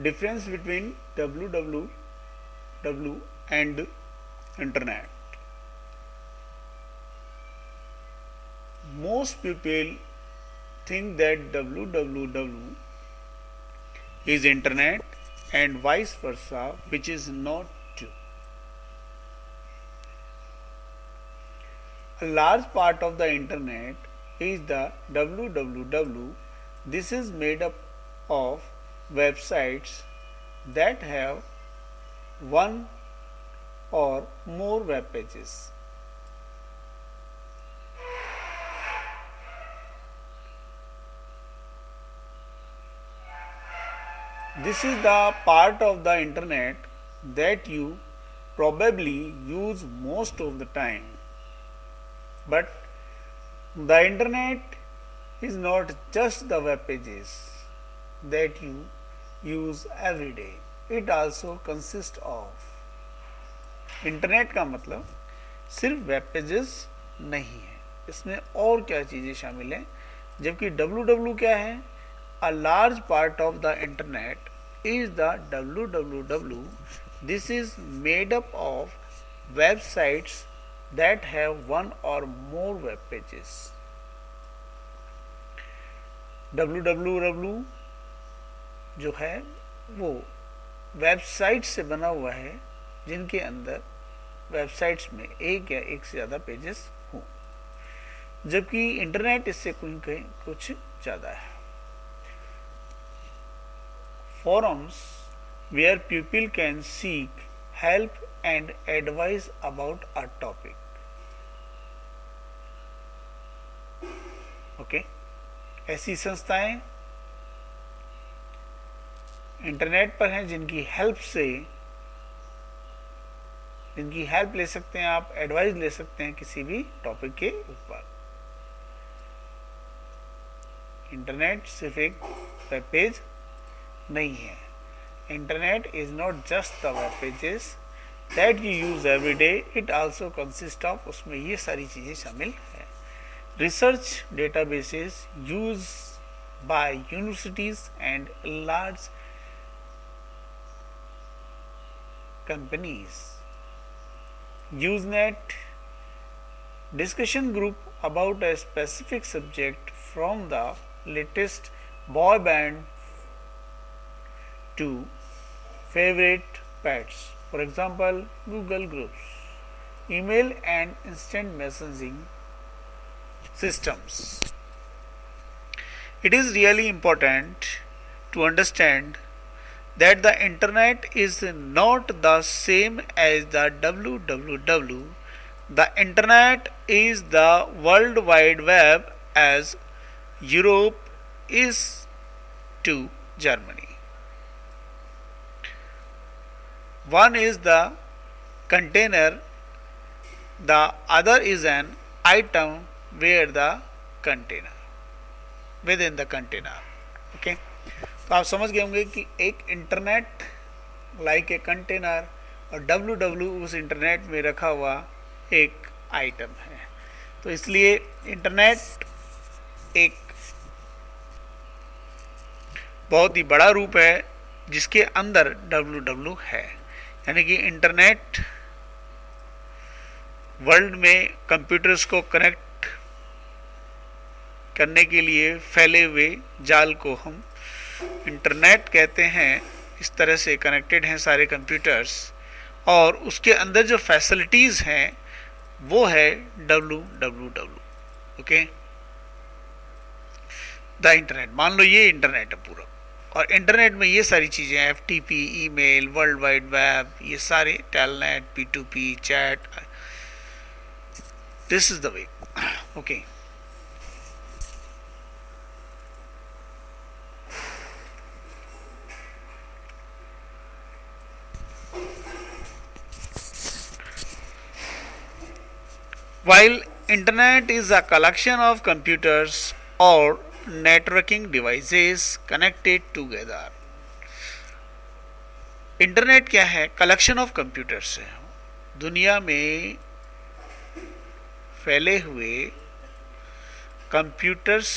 difference between www and internet. Most people think that www is internet and vice versa, which is not true. A large part of the internet is the www. This is made up of websites that have one or more web pages. This is the part of the internet that you probably use most of the time. But the internet is not just the web pages that you use every day. It also consists of. Internet का मतलब सिर्फ web pages नहीं है, इसमें और क्या चीज़ें शामिल हैं. जबकि www क्या है? A large part of the internet is the www. This is made up of websites that have one or more web pages. www जो है वो वेबसाइट से बना हुआ है जिनके अंदर वेबसाइट्स में एक या एक से ज़्यादा पेजेस हों, जबकि इंटरनेट इससे कुछ ज़्यादा है. Forums where people can seek help and advice about a topic. Okay? ऐसी संस्थाएं इंटरनेट पर हैं जिनकी हेल्प ले सकते हैं आप, एडवाइस ले सकते हैं किसी भी टॉपिक के ऊपर. इंटरनेट सिर्फ एक वेब पेज नहीं है. Internet is not just the web pages that you use every day, it also consist of, उसमें ये सारी चीज़ें शामिल है. Research databases use by universities and large companies. Usenet discussion group about a specific subject, from the latest boy band to favorite pets. For example, Google Groups, email and instant messaging systems. It is really important to understand that the internet is not the same as the www. The internet is the World Wide Web as Europe is to Germany. One is the container, the other is an item where the container, within the container. Okay? तो आप समझ गए होंगे कि एक internet like a container और www उस internet में रखा हुआ एक आइटम है. तो इसलिए इंटरनेट एक बहुत ही बड़ा रूप है जिसके अंदर www है. यानी कि इंटरनेट वर्ल्ड में कंप्यूटर्स को कनेक्ट करने के लिए फैले हुए जाल को हम इंटरनेट कहते हैं. इस तरह से कनेक्टेड हैं सारे कंप्यूटर्स और उसके अंदर जो फैसिलिटीज़ हैं वो है www. Okay, the internet. मान लो ये इंटरनेट है पूरा और इंटरनेट में ये सारी चीज़ें हैं, FTP, email, world wide web, ये सारे, telnet, P2P, chat. This is the way. Okay, while internet is a collection of computers or networking devices connected together. Internet क्या है? कलेक्शन ऑफ कंप्यूटर्स है. दुनिया में फैले हुए कंप्यूटर्स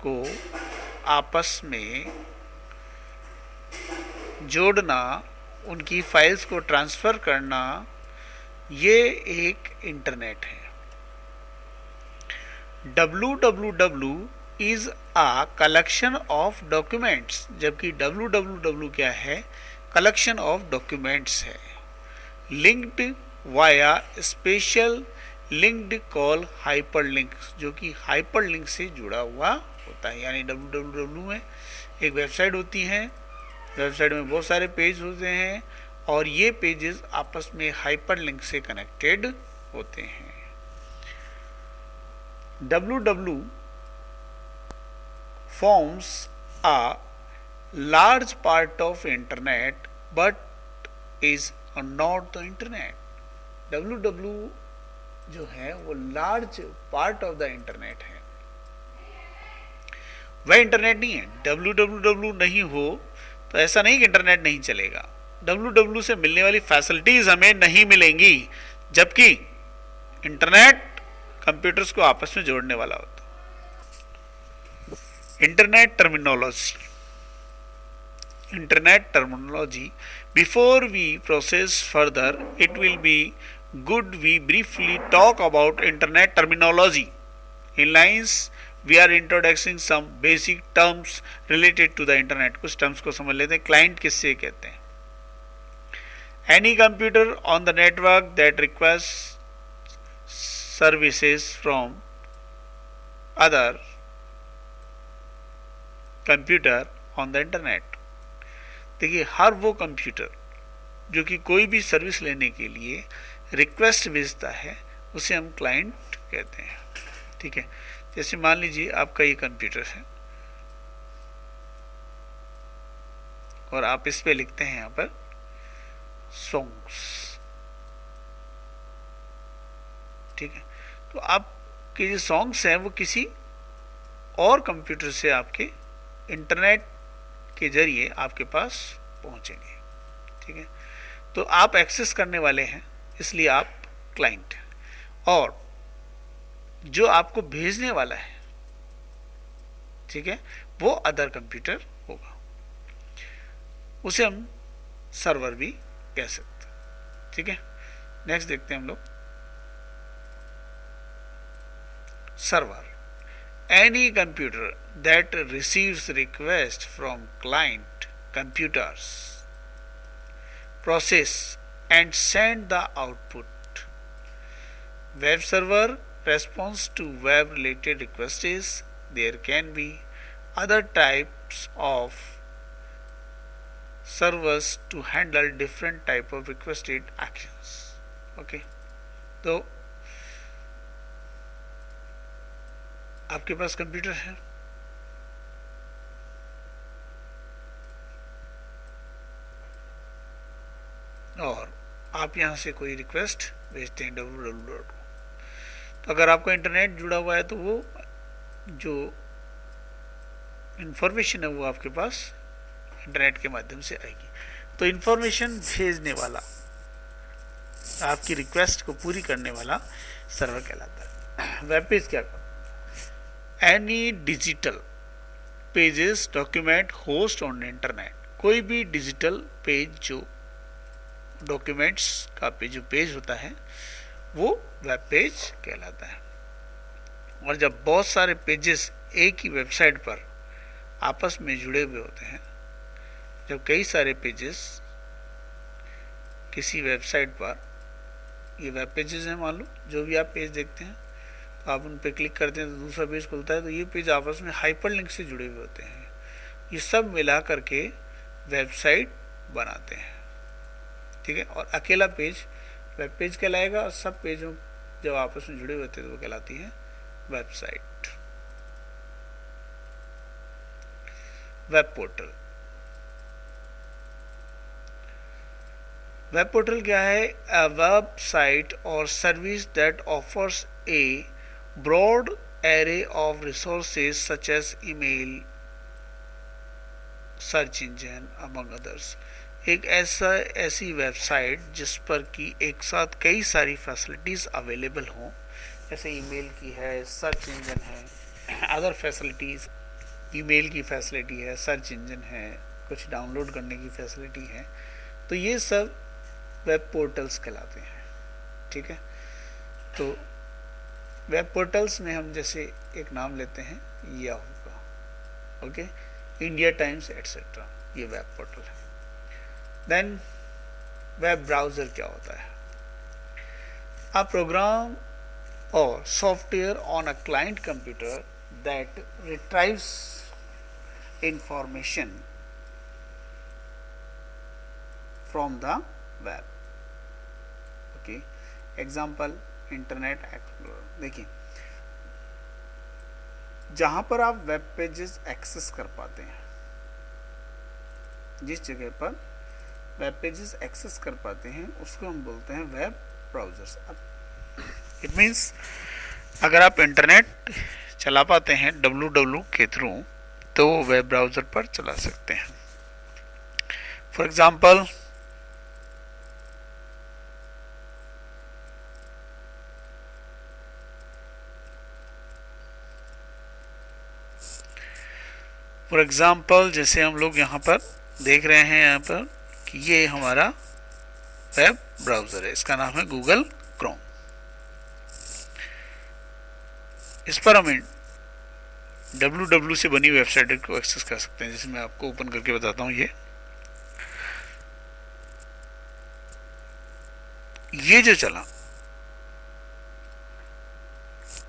को आपस में जोड़ना, उनकी फाइल्स को ट्रांसफ़र करना, ये एक इंटरनेट है। www is a collection of documents, जबकि www क्या है? कलेक्शन ऑफ डॉक्यूमेंट्स है। Linked via special linked call hyperlink, जो कि हाइपरलिंक से जुड़ा हुआ होता है। यानी www में एक वेबसाइट होती है, वेबसाइट में बहुत सारे पेज होते हैं और ये पेजेस आपस में हाइपरलिंक से कनेक्टेड होते हैं। www forms a large part of internet but is not the internet। www जो है वो large part of the internet है, वह इंटरनेट नहीं है। www नहीं हो तो ऐसा नहीं कि इंटरनेट नहीं चलेगा। www से मिलने वाली फैसिलिटीज हमें नहीं मिलेंगी, जबकि इंटरनेट कंप्यूटर्स को आपस में जोड़ने वाला होता है। Internet terminology before we proceed further, it will be good we briefly talk about internet terminology. In lines we are introducing some basic terms related to the internet। कुछ terms को समझ लेते हैं। क्लाइंट किससे कहते हैं? Any computer on the network that requests services from other computer on the internet। देखिए, हर वो कंप्यूटर जो कि कोई भी सर्विस लेने के लिए रिक्वेस्ट भेजता है उसे हम क्लाइंट कहते हैं। ठीक है, जैसे मान लीजिए आपका ये कंप्यूटर है और आप इस पे लिखते हैं यहाँ पर सॉन्ग्स। ठीक है, तो आपके जो सॉन्ग्स हैं वो किसी और कंप्यूटर से आपके इंटरनेट के जरिए आपके पास पहुंचेंगे। ठीक है, तो आप एक्सेस करने वाले हैं, इसलिए आप क्लाइंट हैं। और जो आपको भेजने वाला है, ठीक है, वो अदर कंप्यूटर होगा, उसे हम सर्वर भी कह सकते हैं। ठीक है, नेक्स्ट देखते हैं हम लोग server. Any computer that receives request from client computers process and send the output। Web server response to web related requests is there can be other types of servers to handle different type of requested actions। Okay, तो आपके पास computer है और आप यहां से कोई request भेजते हैं www। तो अगर आपका इंटरनेट जुड़ा हुआ है तो वो जो इंफॉर्मेशन है वो आपके पास इंटरनेट के माध्यम से आएगी। तो इंफॉर्मेशन भेजने वाला, आपकी रिक्वेस्ट को पूरी करने वाला सर्वर कहलाता है। वेब पेज क्या करता है? Any digital pages document host on internet. कोई भी डिजिटल पेज जो डॉक्यूमेंट्स का जो पेज होता है वो वेब पेज कहलाता है। और जब बहुत सारे पेजेस एक ही वेबसाइट पर आपस में जुड़े हुए होते हैं, जब कई सारे पेजेस किसी वेबसाइट पर, ये वेब पेजेस हैं, मान लो जो भी आप पेज देखते हैं आप उन पर क्लिक करते हैं तो दूसरा पेज खुलता है, तो ये पेज आपस में हाइपरलिंक से जुड़े हुए होते हैं। ये सब मिला करके वेबसाइट बनाते हैं। ठीक है, और अकेला पेज वेब पेज कहलाएगा और सब पेजों जब आपस में जुड़े हुए होते हैं तो वो कहलाती है website. Web portal. Web portal क्या है? अ वेबसाइट और service that offers A broad array of resources such as email, search engine among others। एक ऐसी वेबसाइट जिस पर कि एक साथ कई सारी फैसिलिटीज़ अवेलेबल हों, जैसे ईमेल की है, सर्च इंजन है, अदर फैसिलिटीज़। ईमेल की फैसिलिटी है, सर्च इंजन है, कुछ डाउनलोड करने की फैसिलिटी है, तो ये सब वेब पोर्टल्स कहलाते हैं। ठीक है, तो वेब पोर्टल्स में हम जैसे एक नाम लेते हैं याहू का, ओके, इंडिया टाइम्स एटसेट्रा, ये वेब पोर्टल है। देन वेब ब्राउज़र क्या होता है? अ programme or software on a client computer that retrieves information from the web. Okay, example internet explorer. देखिए, जहां पर आप वेब पेजेस एक्सेस कर पाते हैं, जिस जगह पर वेब पेजेस एक्सेस कर पाते हैं, उसको हम बोलते हैं वेब ब्राउजर्स। इट मीन्स अगर आप इंटरनेट चला पाते हैं www के थ्रू, तो वो वेब ब्राउज़र पर चला सकते हैं। फॉर एग्ज़ाम्पल जैसे हम लोग यहाँ पर देख रहे हैं, यहाँ पर कि ये हमारा वेब ब्राउज़र है, इसका नाम है गूगल क्रोम। इस पर हम www से बनी वेबसाइट को एक्सेस कर सकते हैं। जैसे मैं आपको ओपन करके बताता हूँ, ये जो चला,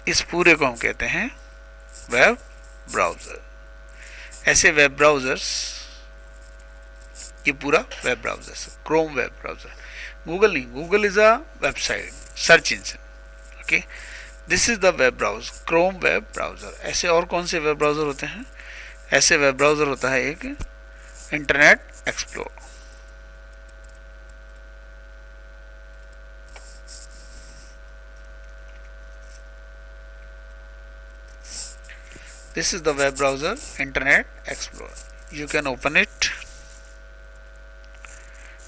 इस पूरे को हम कहते हैं वेब ब्राउज़र। ऐसे वेब ब्राउज़र्स, ये पूरा वेब ब्राउज़र है, क्रोम वेब ब्राउज़र। गूगल नहीं, Google is a website, search engine. Okay, this is the web browser, Chrome web browser. ऐसे और कौन से वेब ब्राउज़र होते हैं? ऐसे वेब ब्राउज़र होता है एक internet explore. This is the web browser Internet Explorer. You can open it.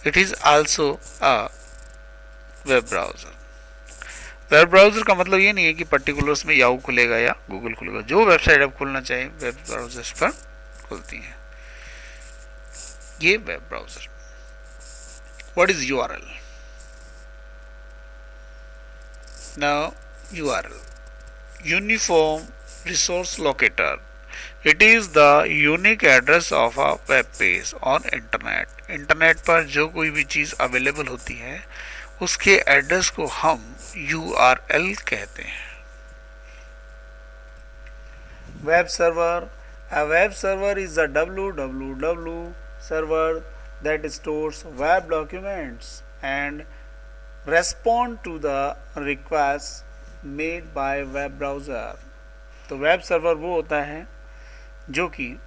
It is also a web browser. Web browser का मतलब ये नहीं है कि पर्टिकुलर्स में याहू खुलेगा या गूगल खुलेगा। जो वेबसाइट आप खोलना चाहें वेब ब्राउज़र्स पर खुलती हैं। ये web browser. What is URL? Now URL, Uniform Resource Locator. It is the unique address of a web page on internet. Internet पर जो कोई भी चीज़ अवेलेबल होती है, उसके एड्रेस को हम URL कहते हैं। Web server, a web server is a www server that stores web documents and respond to the requests made by web browser. तो वेब सर्वर वो होता है जो कि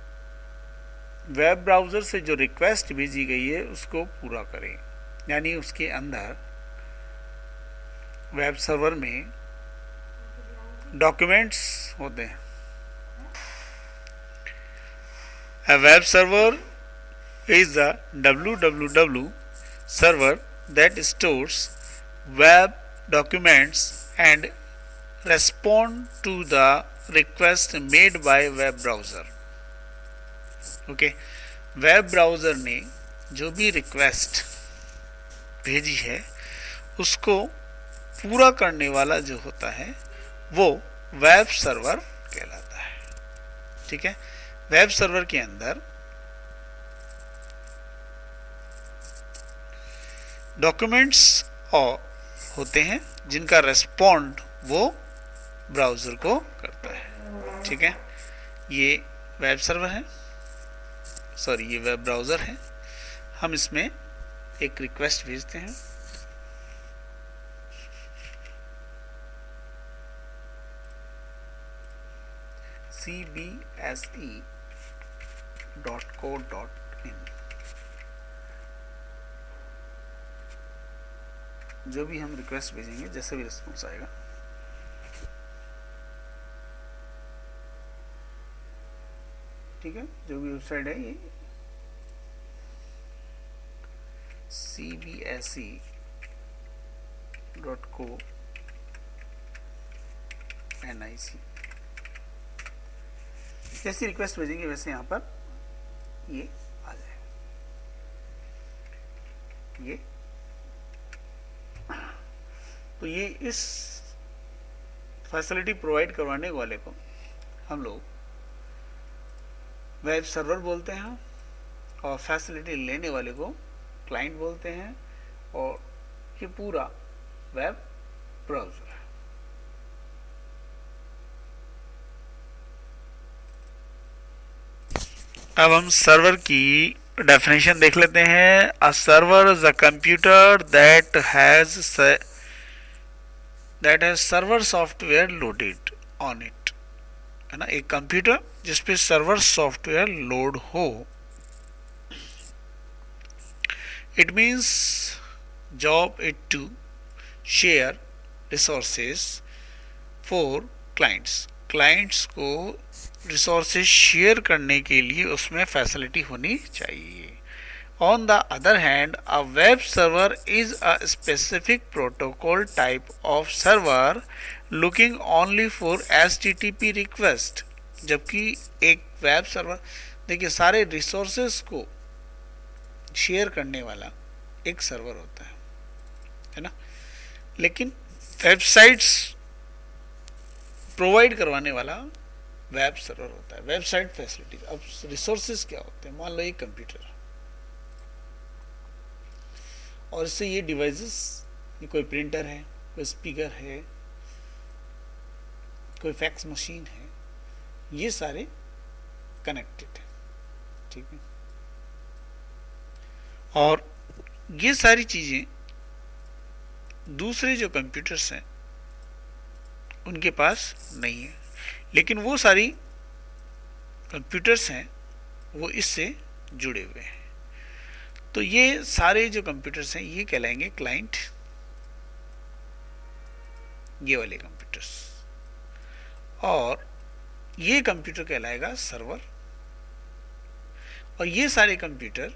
वेब ब्राउज़र से जो रिक्वेस्ट भेजी गई है उसको पूरा करे, यानी उसके अंदर वेब सर्वर में डॉक्यूमेंट्स होते हैं। A web server is a www server that stores web documents and respond to the request made by web browser. Okay, web browser ने जो भी रिक्वेस्ट भेजी है उसको पूरा करने वाला जो होता है वो वेब सर्वर कहलाता है। ठीक है, वेब सर्वर के अंदर डॉक्यूमेंट्स होते हैं जिनका रेस्पॉन्ड वो ब्राउज़र को करता है। ठीक है, ये वेब सर्वर है, सॉरी ये वेब ब्राउज़र है। हम इसमें एक रिक्वेस्ट भेजते हैं, cbse.co.in, जो भी हम रिक्वेस्ट भेजेंगे, जैसे भी रिस्पॉन्स आएगा, ठीक है, जो भी वेबसाइट है ये cbse.co.nic, जैसी रिक्वेस्ट भेजेंगे वैसे यहाँ पर ये आ जाएगा। ये तो ये इस फैसिलिटी प्रोवाइड करवाने वाले को हम लोग वेब सर्वर बोलते हैं और फैसिलिटी लेने वाले को क्लाइंट बोलते हैं और ये पूरा वेब ब्राउज़र है। अब हम सर्वर की डेफिनेशन देख लेते हैं। A server is a computer that has server software loaded on it, है ना, एक कंप्यूटर जिसपे सर्वर सॉफ्टवेयर लोड हो। It means job it to share resources for clients को रिसोर्सेज शेयर करने के लिए उसमें फैसिलिटी होनी चाहिए। On the other hand, a web server is a specific protocol type of server looking only for HTTP request. जबकि एक web server, देखिए, सारे रिसोर्सेज को शेयर करने वाला एक सर्वर होता है ना, लेकिन वेबसाइट्स प्रोवाइड करवाने वाला वेब सर्वर होता है, वेबसाइट फैसिलिटीज। अब रिसोर्सेज क्या होते हैं? मान लो ये कंप्यूटर और इससे ये डिवाइसेस, ये कोई प्रिंटर है, कोई स्पीकर है, कोई फैक्स मशीन है, ये सारे कनेक्टेड है, ठीक है। और ये सारी चीजें दूसरे जो कंप्यूटर्स हैं उनके पास नहीं है, लेकिन वो सारी कंप्यूटर्स हैं वो इससे जुड़े हुए हैं। तो ये सारे जो कंप्यूटर्स हैं ये कहलाएंगे क्लाइंट, ये वाले कंप्यूटर्स, और ये कंप्यूटर कहलाएगा सर्वर। और ये सारे कंप्यूटर,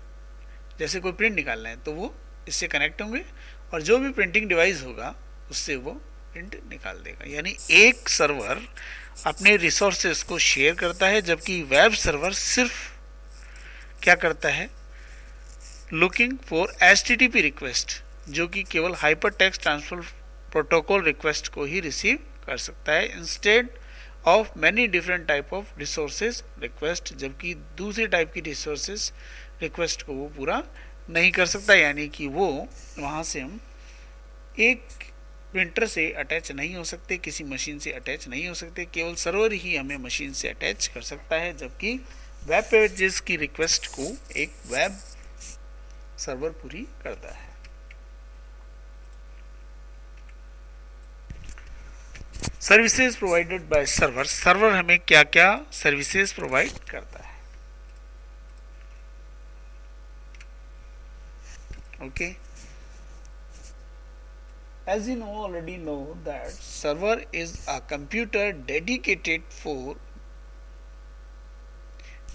जैसे कोई प्रिंट निकालना है तो वो इससे कनेक्ट होंगे और जो भी प्रिंटिंग डिवाइस होगा उससे वो प्रिंट निकाल देगा। यानी एक सर्वर अपने रिसोर्सेज को शेयर करता है, जबकि वेब सर्वर सिर्फ क्या करता है? लुकिंग फॉर HTTP रिक्वेस्ट, जो कि केवल hyper text transfer protocol request को ही रिसीव कर सकता है, instead of many different type of resources request. जबकि दूसरे टाइप की रिसोर्सेज रिक्वेस्ट को वो पूरा नहीं कर सकता। यानी कि वो वहाँ से हम एक प्रिंटर से अटैच नहीं हो सकते, किसी मशीन से अटैच नहीं हो सकते, केवल सर्वर ही हमें मशीन से अटैच कर सकता है। जबकि वेब पेजेस की रिक्वेस्ट को एक वेब सर्वर पूरी करता है। Services provided by server, server हमें क्या क्या सर्विसेज प्रोवाइड करता है? Okay, as you already know that server is a computer dedicated for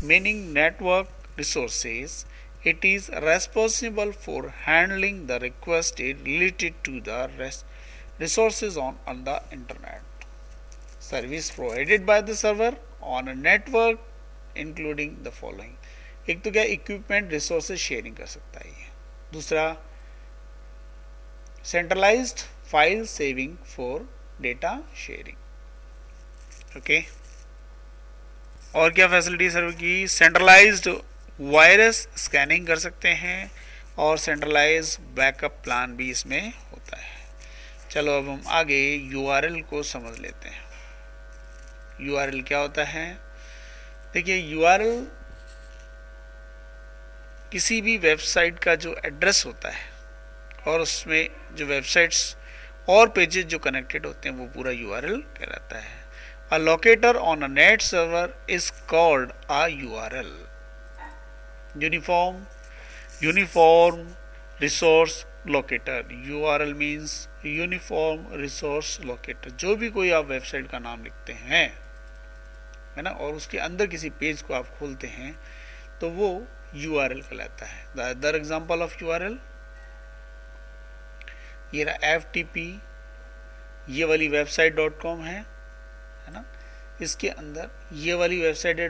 managing network resources. It is responsible for handling the requests related to the resources on the internet. Service provided by the server on a network including the following. एक तो क्या equipment resources sharing कर सकता है ये। दूसरा, centralised file saving for data sharing. Okay, और क्या फैसिलिटी सर्वर की? सेंट्रलाइज्ड वायरस स्कैनिंग कर सकते हैं और सेंट्रलाइज बैकअप प्लान भी इसमें होता है। चलो अब हम आगे URL को समझ लेते हैं। URL क्या होता है? देखिए, URL किसी भी वेबसाइट का जो एड्रेस होता है और उसमें जो वेबसाइट्स और पेजेस जो कनेक्टेड होते हैं वो पूरा URL कहलाता है। A locator on a net server is called a URL। Uniform resource locator, URL means uniform resource locator. जो भी कोई आप वेबसाइट का नाम लिखते हैं, है ना, और उसके अंदर किसी पेज को आप खोलते हैं तो वो URL कहलाता है। The other example of URL, ये रहा FTP, ये वाली वेबसाइट .com है ना, इसके अंदर ये वाली वेबसाइट है